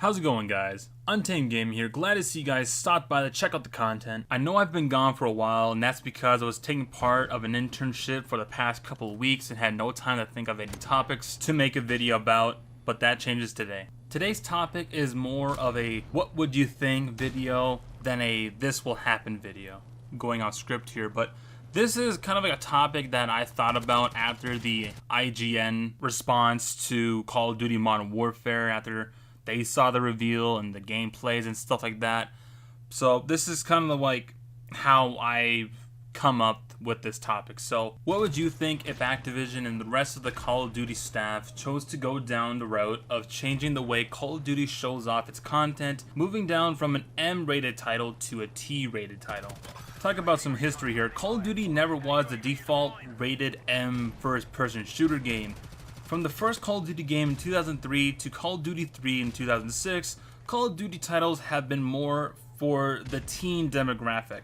How's it going, guys? Untamed Gaming here. Glad to see you guys stopped by to check out the content. I know I've been gone for a while, and that's because I was taking part of an internship for the past couple of weeks and had no time to think of any topics to make a video about, but that changes today. Today's topic is more of a what would you think video than a this will happen video. I'm going off script here, but this is kind of like a topic that I thought about after the IGN response to Call of Duty Modern Warfare, after they saw the reveal and the gameplays and stuff like that. So this is kind of like how I've come up with this topic. So what would you think if Activision and the rest of the Call of Duty staff chose to go down the route of changing the way Call of Duty shows off its content, moving down from an M-rated title to a T-rated title? Talk about some history here. Call of Duty never was the default rated M first-person shooter game. From the first Call of Duty game in 2003 to Call of Duty 3 in 2006, Call of Duty titles have been more for the teen demographic,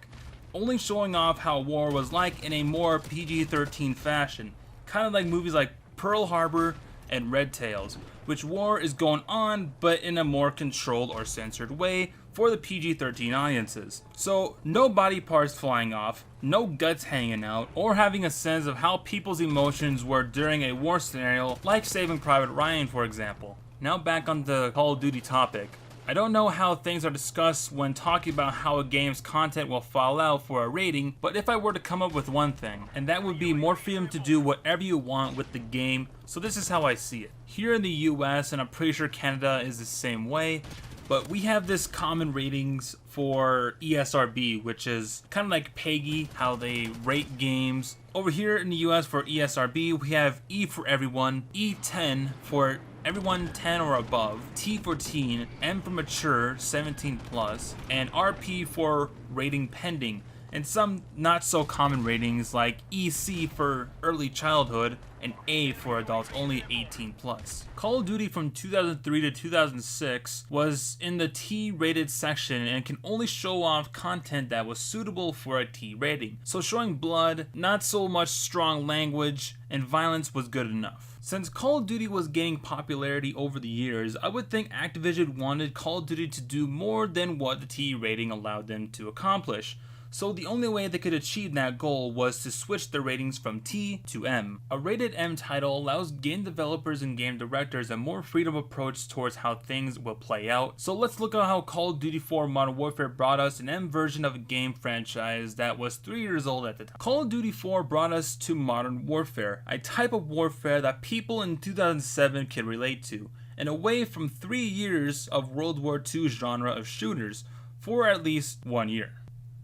only showing off how war was like in a more PG-13 fashion, kind of like movies like Pearl Harbor and Red Tails, which war is going on but in a more controlled or censored way for the PG-13 audiences. So no body parts flying off, no guts hanging out, or having a sense of how people's emotions were during a war scenario like Saving Private Ryan, for example. Now back on the Call of Duty topic. I don't know how things are discussed when talking about how a game's content will fall out for a rating, but if I were to come up with one thing, and that would be more freedom to do whatever you want with the game, so this is how I see it. Here in the US, and I'm pretty sure Canada is the same way, but we have this common ratings for ESRB, which is kind of like PEGI, how they rate games. Over here in the US for ESRB, we have E for everyone, E10 for everyone 10 or above, T for teen, M for mature, 17 plus, and RP for rating pending, and some not so common ratings like EC for early childhood and A for adults only 18 plus. Call of Duty from 2003 to 2006 was in the T rated section and can only show off content that was suitable for a T rating. So showing blood, not so much strong language, and violence was good enough. Since Call of Duty was gaining popularity over the years, I would think Activision wanted Call of Duty to do more than what the T rating allowed them to accomplish. So the only way they could achieve that goal was to switch the ratings from T to M. A rated M title allows game developers and game directors a more freedom approach towards how things will play out. So let's look at how Call of Duty 4 Modern Warfare brought us an M version of a game franchise that was 3 years old at the time. Call of Duty 4 brought us to Modern Warfare, a type of warfare that people in 2007 can relate to, and away from 3 years of World War II genre of shooters, for at least 1 year.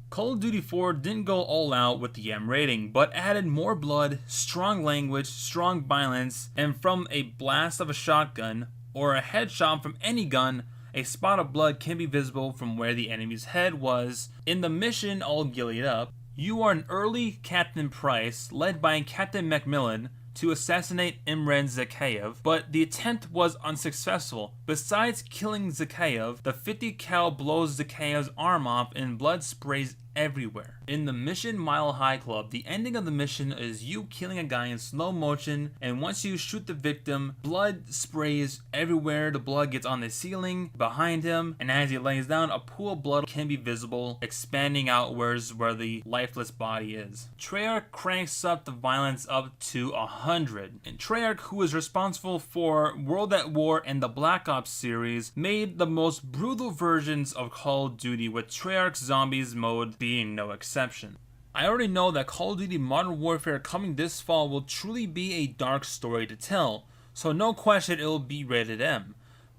Call of Duty 4 didn't go all out with the M rating, but added more blood, strong language, strong violence, and from a blast of a shotgun, or a headshot from any gun, a spot of blood can be visible from where the enemy's head was. In the mission All Gillied Up, you are an early Captain Price, led by Captain Macmillan, to assassinate Imran Zakhaev, but the attempt was unsuccessful. Besides killing Zakhaev, the 50 cal blows Zakhaev's arm off and blood sprays everywhere. In the Mission Mile High Club, the ending of the mission is you killing a guy in slow motion, and once you shoot the victim, blood sprays everywhere. The blood gets on the ceiling behind him, and as he lays down, a pool of blood can be visible, expanding outwards where the lifeless body is. Treyarch cranks up the violence up to 100, and Treyarch, who is responsible for World at War and the Black Ops series, made the most brutal versions of Call of Duty, with Treyarch Zombies mode being no exception. I already know that Call of Duty Modern Warfare coming this fall will truly be a dark story to tell, so no question it will be rated M.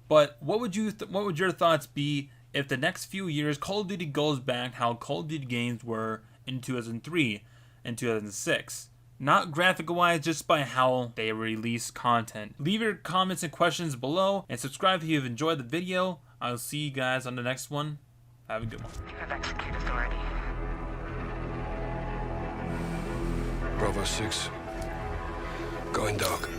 But what would your thoughts be if the next few years Call of Duty goes back how Call of Duty games were in 2003 and 2006? Not graphical wise, just by how they release content. Leave your comments and questions below, and subscribe if you've enjoyed the video. I'll see you guys on the next one. Have a good one. You have execute authority. Bravo 6. Going dark.